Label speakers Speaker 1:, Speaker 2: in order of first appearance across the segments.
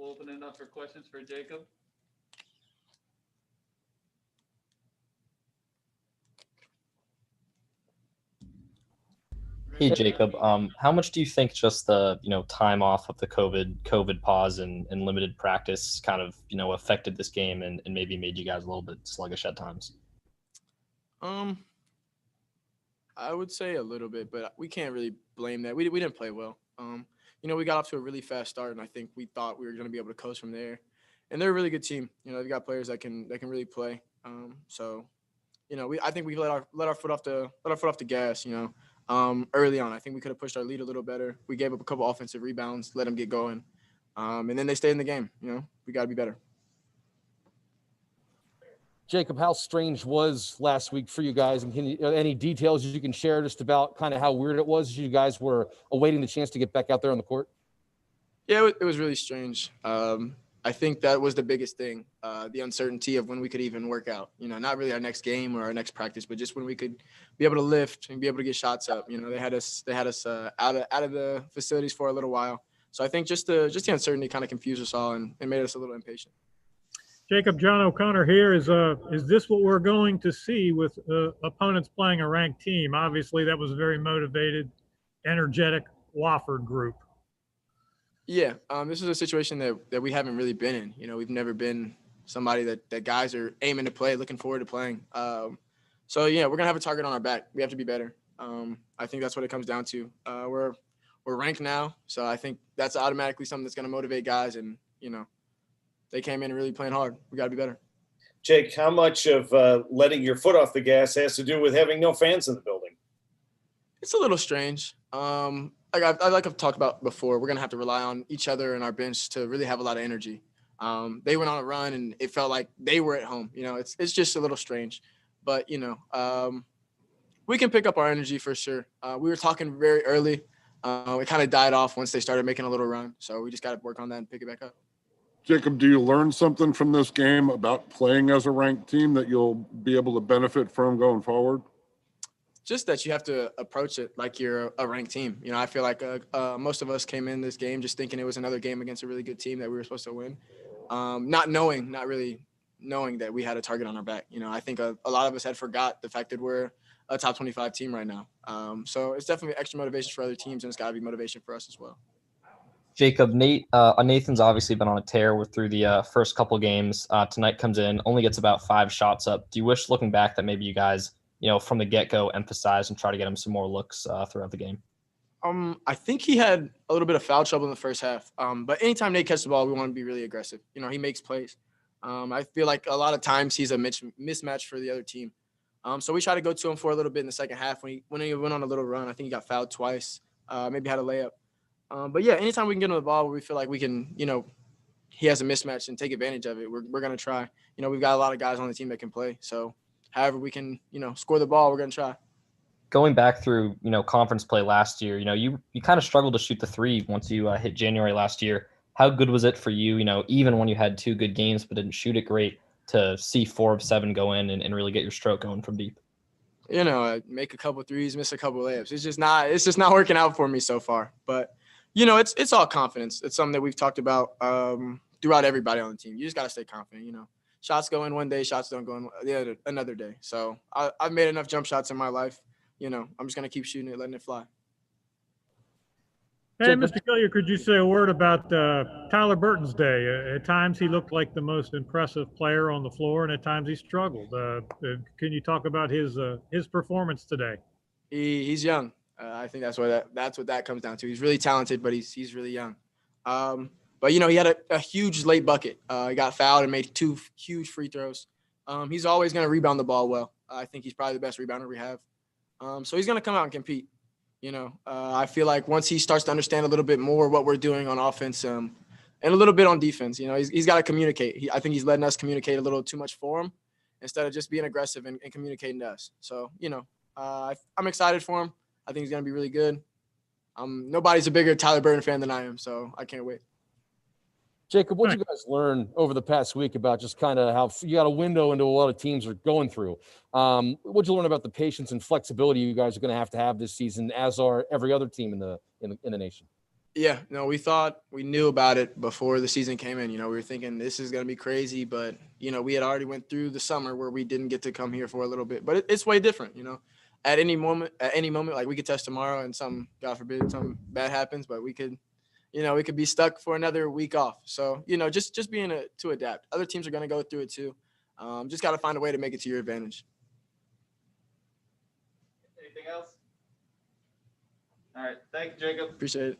Speaker 1: We'll open it up for questions for Jacob.
Speaker 2: Hey Jacob, how much do you think just the time off of the COVID pause and limited practice kind of affected this game and maybe made you guys a little bit sluggish at times?
Speaker 3: I would say a little bit, but we can't really blame that. We didn't play well. We got off to a really fast start, and I think we thought we were going to be able to coast from there. And they're a really good team. They've got players that can really play. I think we let our foot off the gas. Early on. I think we could have pushed our lead a little better. We gave up a couple offensive rebounds, let them get going, and then they stayed in the game. We got to be better.
Speaker 4: Jacob, how strange was last week for you guys? And any details you can share just about kind of how weird it was as you guys were awaiting the chance to get back out there on the court?
Speaker 3: Yeah, it was really strange. I think that was the biggest thing, the uncertainty of when we could even work out. Not really our next game or our next practice, but just when we could be able to lift and be able to get shots up. They had us out of the facilities for a little while. So I think just the uncertainty kind of confused us all and made us a little impatient.
Speaker 5: Jacob, John O'Connor here. Is this what we're going to see with opponents playing a ranked team? Obviously, that was a very motivated, energetic Wofford group.
Speaker 3: Yeah, this is a situation that we haven't really been in. We've never been somebody that guys are aiming to play, looking forward to playing. We're gonna have a target on our back. We have to be better. I think that's what it comes down to. We're ranked now, so I think that's automatically something that's gonna motivate guys. And they came in really playing hard. We gotta be better.
Speaker 6: Jake, how much of letting your foot off the gas has to do with having no fans in the building?
Speaker 3: It's a little strange. I've talked about before, we're going to have to rely on each other and our bench to really have a lot of energy. They went on a run, and it felt like they were at home. It's just a little strange. But, we can pick up our energy for sure. We were talking very early. It kind of died off once they started making a little run. So we just got to work on that and pick it back up.
Speaker 7: Jacob, do you learn something from this game about playing as a ranked team that you'll be able to benefit from going forward?
Speaker 3: Just that you have to approach it like you're a ranked team. I feel like most of us came in this game just thinking it was another game against a really good team that we were supposed to win, not really knowing that we had a target on our back. I think a lot of us had forgot the fact that we're a top 25 team right now. So it's definitely extra motivation for other teams, and it's got to be motivation for us as well.
Speaker 2: Jacob, Nathan's obviously been on a tear through the first couple games. Tonight comes in, only gets about 5 shots up. Do you wish, looking back, that maybe you guys, from the get-go, emphasize and try to get him some more looks throughout the game?
Speaker 3: I think he had a little bit of foul trouble in the first half. But anytime Nate catches the ball, we want to be really aggressive. He makes plays. I feel like a lot of times he's a mismatch for the other team. So we try to go to him for a little bit in the second half. When he went on a little run, I think he got fouled twice, maybe had a layup. But yeah, anytime we can get him the ball where we feel like we can, he has a mismatch and take advantage of it, we're going to try. We've got a lot of guys on the team that can play. So however we can, score the ball, we're going to try.
Speaker 2: Going back through, conference play last year, you kind of struggled to shoot the three once you hit January last year. How good was it for you, even when you had 2 good games but didn't shoot it great, to see 4 of 7 go in and really get your stroke going from deep?
Speaker 3: Make a couple threes, miss a couple layups. It's just not working out for me so far. But, it's all confidence. It's something that we've talked about throughout everybody on the team. You just got to stay confident, Shots go in one day, shots don't go in another day. So I've made enough jump shots in my life. I'm just going to keep shooting it, letting it fly.
Speaker 5: Hey, Mr. Gilliard, could you say a word about Tyler Burton's day? At times he looked like the most impressive player on the floor, and at times he struggled. Can you talk about his performance today?
Speaker 3: He's young. I think that's what that comes down to. He's really talented, but he's really young. But, he had a huge late bucket. He got fouled and made 2 huge free throws. He's always going to rebound the ball well. I think he's probably the best rebounder we have. So he's going to come out and compete. I feel like once he starts to understand a little bit more what we're doing on offense and a little bit on defense, he's got to communicate. I think he's letting us communicate a little too much for him instead of just being aggressive and communicating to us. So, I'm excited for him. I think he's going to be really good. Nobody's a bigger Tyler Burton fan than I am, so I can't wait.
Speaker 4: Jacob, what did you guys learn over the past week about just kind of how you got a window into a lot of teams are going through? What did you learn about the patience and flexibility you guys are going to have this season, as are every other team in the nation?
Speaker 3: Yeah, no, we knew about it before the season came in. We were thinking this is gonna be crazy, but we had already went through the summer where we didn't get to come here for a little bit. But it's way different. At any moment, like we could test tomorrow and God forbid, something bad happens, but we could be stuck for another week off. So just being to adapt. Other teams are gonna go through it too. Just got to find a way to make it to your advantage.
Speaker 1: Anything else? All right. Thank you, Jacob.
Speaker 3: Appreciate it.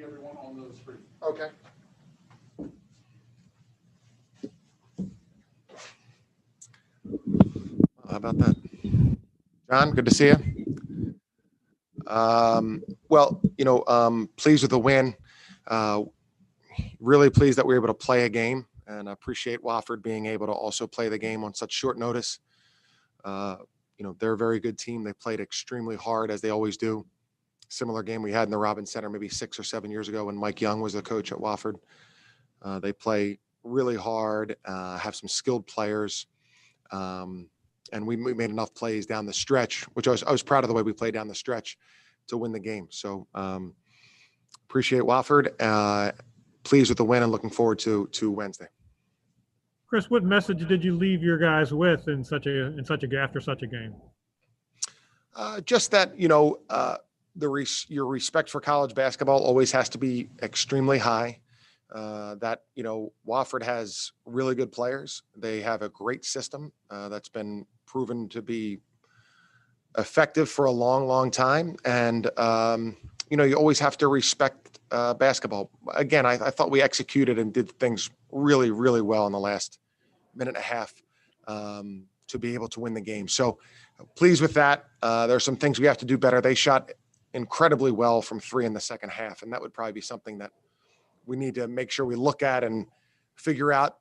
Speaker 7: see everyone on those screens.
Speaker 8: Okay. How about that? John, good to see you. Well, pleased with the win. Really pleased that we were able to play a game, and I appreciate Wofford being able to also play the game on such short notice. They're a very good team. They played extremely hard, as they always do. Similar game we had in the Robbins Center maybe 6 or 7 years ago when Mike Young was the coach at Wofford. They play really hard, have some skilled players. And we made enough plays down the stretch, which I was proud of the way we played down the stretch to win the game. So appreciate Wofford. Pleased with the win and looking forward to Wednesday.
Speaker 5: Chris, what message did you leave your guys with after such a game?
Speaker 8: Just that your respect for college basketball always has to be extremely high. That Wofford has really good players. They have a great system that's been proven to be effective for a long, long time. And you always have to respect basketball. Again, I thought we executed and did things really, really well in the last minute and a half to be able to win the game. So pleased with that. There's some things we have to do better. They shot incredibly well from 3 in the second half, and that would probably be something that we need to make sure we look at and figure out,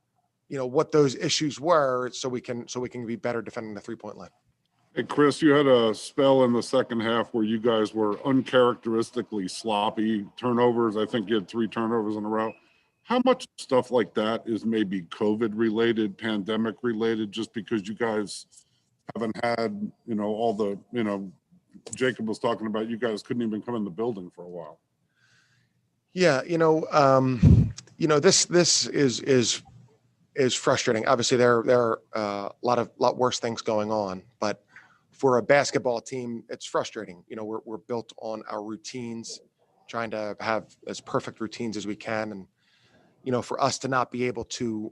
Speaker 8: what those issues were so we can be better defending the 3-point line.
Speaker 7: Hey, Chris, you had a spell in the second half where you guys were uncharacteristically sloppy turnovers. I think you had 3 turnovers in a row. How much stuff like that is maybe COVID related, pandemic related, just because you guys haven't had, all the, Jacob was talking about, you guys couldn't even come in the building for a while.
Speaker 8: Yeah. This is frustrating. Obviously there are a lot worse things going on, but for a basketball team, it's frustrating. We're built on our routines, trying to have as perfect routines as we can. And, for us to not be able to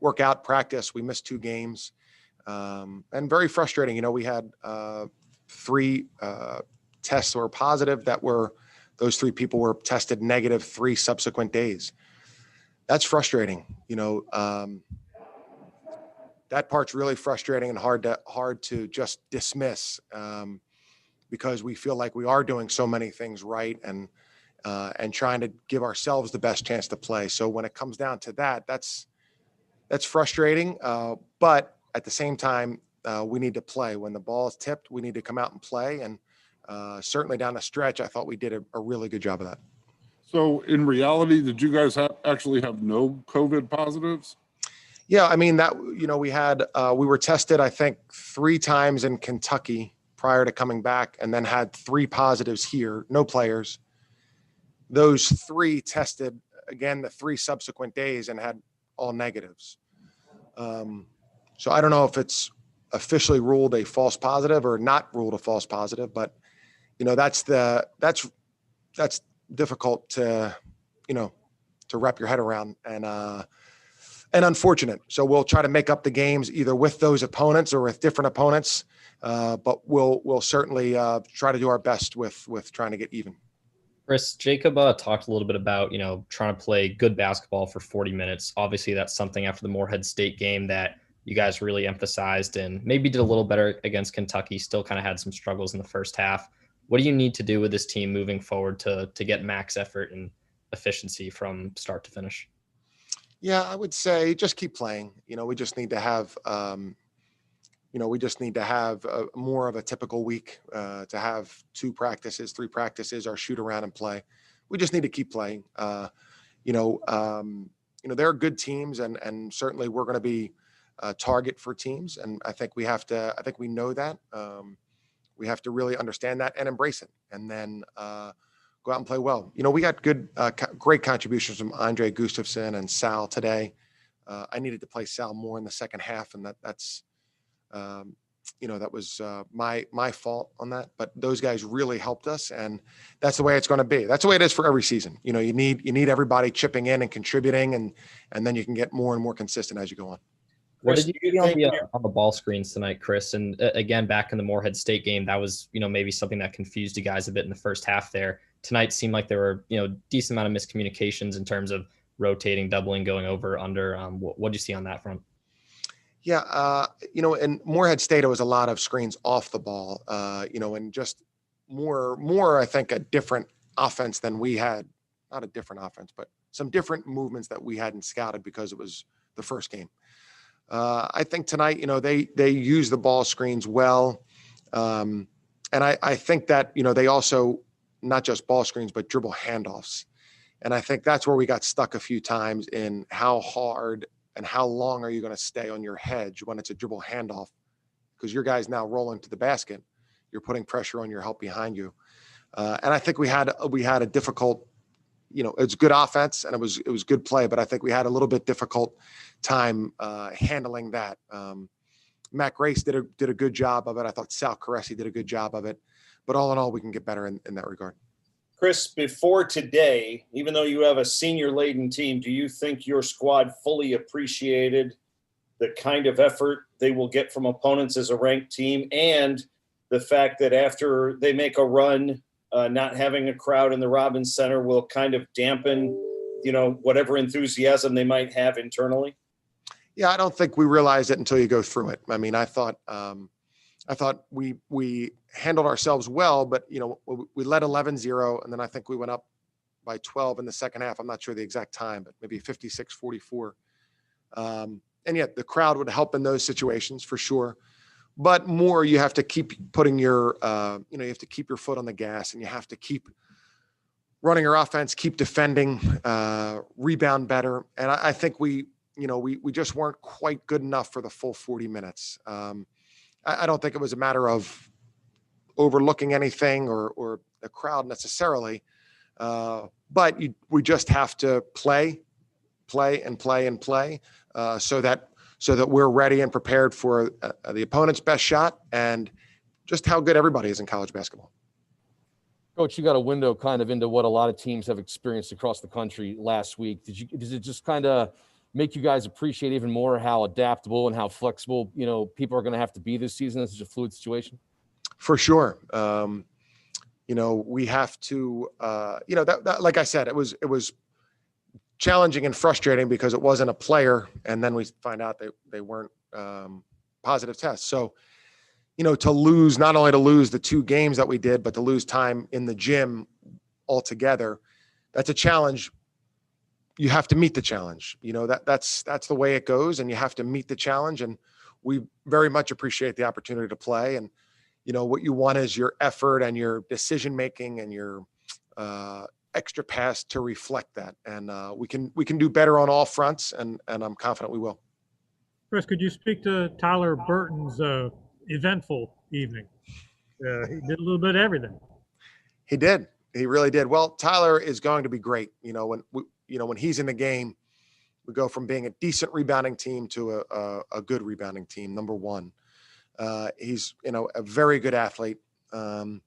Speaker 8: work out, practice, we missed 2 games, and very frustrating. We had 3 tests that were positive those 3 people were tested negative 3 subsequent days. That's frustrating. That part's really frustrating and hard to just dismiss because we feel like we are doing so many things right and trying to give ourselves the best chance to play. So when it comes down to that's frustrating. But at the same time, we need to play. When the ball is tipped, we need to come out and play. And certainly down the stretch, I thought we did a really good job of that.
Speaker 7: So in reality, did you guys actually have no COVID positives?
Speaker 8: Yeah, we were tested, I think, 3 times in Kentucky prior to coming back, and then had 3 positives here, no players. Those 3 tested again the 3 subsequent days and had all negatives. So I don't know if it's officially ruled a false positive or not ruled a false positive, but that's difficult to wrap your head around and unfortunate. So we'll try to make up the games either with those opponents or with different opponents. But we'll certainly try to do our best with trying to get even.
Speaker 2: Chris, Jacob talked a little bit about, trying to play good basketball for 40 minutes. Obviously, that's something after the Morehead State game that you guys really emphasized and maybe did a little better against Kentucky, still kind of had some struggles in the first half. What do you need to do with this team moving forward to get max effort and efficiency from start to finish?
Speaker 8: Yeah, I would say just keep playing. We just need to have, more of a typical week to have 2 practices, 3 practices, or shoot around and play. We just need to keep playing. They're good teams, and certainly we're going to be a target for teams. And I think we know that. We have to really understand that and embrace it, and then go out and play well. We got great contributions from Andre Gustafson and Sal today. I needed to play Sal more in the second half, and that's that was my fault on that. But those guys really helped us, and that's the way it's going to be. That's the way it is for every season. You need everybody chipping in and contributing, and then you can get more and more consistent as you go on.
Speaker 2: What
Speaker 6: Chris,
Speaker 2: did
Speaker 6: do
Speaker 2: you
Speaker 6: you
Speaker 2: see
Speaker 6: think
Speaker 2: on the ball screens tonight, Chris? And again, back in the Morehead State game, that was, maybe something that confused you guys a bit in the first half there. Tonight seemed like there were, decent amount of miscommunications in terms of rotating, doubling, going over, under. What did you see on that front?
Speaker 8: Yeah, in Morehead State, it was a lot of screens off the ball, and just more, I think, a different offense than we had. Not a different offense, but some different movements that we hadn't scouted because it was the first game. I think tonight, they use the ball screens well. And I think that, they also, not just ball screens, but dribble handoffs. And I think that's where we got stuck a few times in how hard and how long are you going to stay on your hedge when it's a dribble handoff? Because your guy's now rolling to the basket. You're putting pressure on your help behind you. And I think we had a difficult, it's good offense and it was good play, but I think we had a little bit difficult time handling that. Matt Grace did a good job of it. I thought Sal Caresi did a good job of it, but all in all, we can get better in that regard.
Speaker 6: Chris, before today, even though you have a senior-laden team, do you think your squad fully appreciated the kind of effort they will get from opponents as a ranked team, and the fact that after they make a run, not having a crowd in the Robbins Center will kind of dampen, whatever enthusiasm they might have internally?
Speaker 8: Yeah, I don't think we realize it until you go through it. I mean, I thought we handled ourselves well, but we led 11-0, and then I think we went up by 12 in the second half. I'm not sure the exact time, but maybe 56-44. And yet the crowd would help in those situations for sure. But more, you have to keep putting your, you have to keep your foot on the gas, and you have to keep running your offense, keep defending, rebound better. And I think we just weren't quite good enough for the full 40 minutes. I don't think it was a matter of overlooking anything or the crowd necessarily, but we just have to play, so that we're ready and prepared for the opponent's best shot and just how good everybody is in college basketball.
Speaker 4: Coach, you got a window kind of into what a lot of teams have experienced across the country last week. Does it just kind of make you guys appreciate even more how adaptable and how flexible, people are going to have to be this season? This is a fluid situation.
Speaker 8: For sure. We have to, that like I said, it was challenging and frustrating because it wasn't a player. And then we find out they weren't positive tests. So, to lose, not only to lose the 2 games that we did, but to lose time in the gym altogether, that's a challenge. You have to meet the challenge. That's the way it goes, and you have to meet the challenge. And we very much appreciate the opportunity to play. And, what you want is your effort and your decision-making and your extra pass to reflect that. And we can do better on all fronts, and I'm confident we will.
Speaker 5: Chris, could you speak to Tyler Burton's eventful evening? He did a little bit of everything.
Speaker 8: He did. He really did. Well, Tyler is going to be great. When he's in the game, we go from being a decent rebounding team to a good rebounding team. Number one, he's a very good athlete, and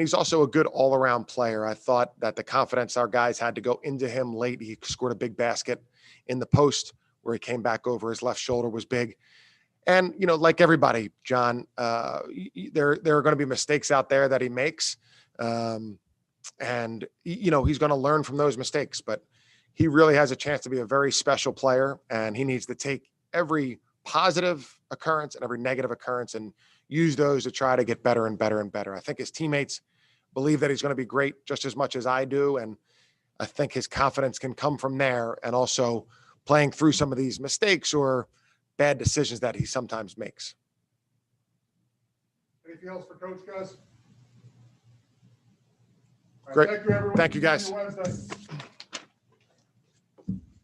Speaker 8: he's also a good all-around player. I thought that the confidence our guys had to go into him late. He scored a big basket in the post where he came back over. His left shoulder was big. And, like everybody, John, there are going to be mistakes out there that he makes. And, he's going to learn from those mistakes. But he really has a chance to be a very special player. And he needs to take every positive occurrence and every negative occurrence and use those to try to get better and better and better. I think his teammates believe that he's going to be great just as much as I do. And I think his confidence can come from there, and also playing through some of these mistakes or bad decisions that he sometimes makes.
Speaker 7: Anything else for Coach, guys?
Speaker 8: Great.
Speaker 7: Thank you, everyone.
Speaker 8: Thank you, guys.
Speaker 7: See you Wednesday.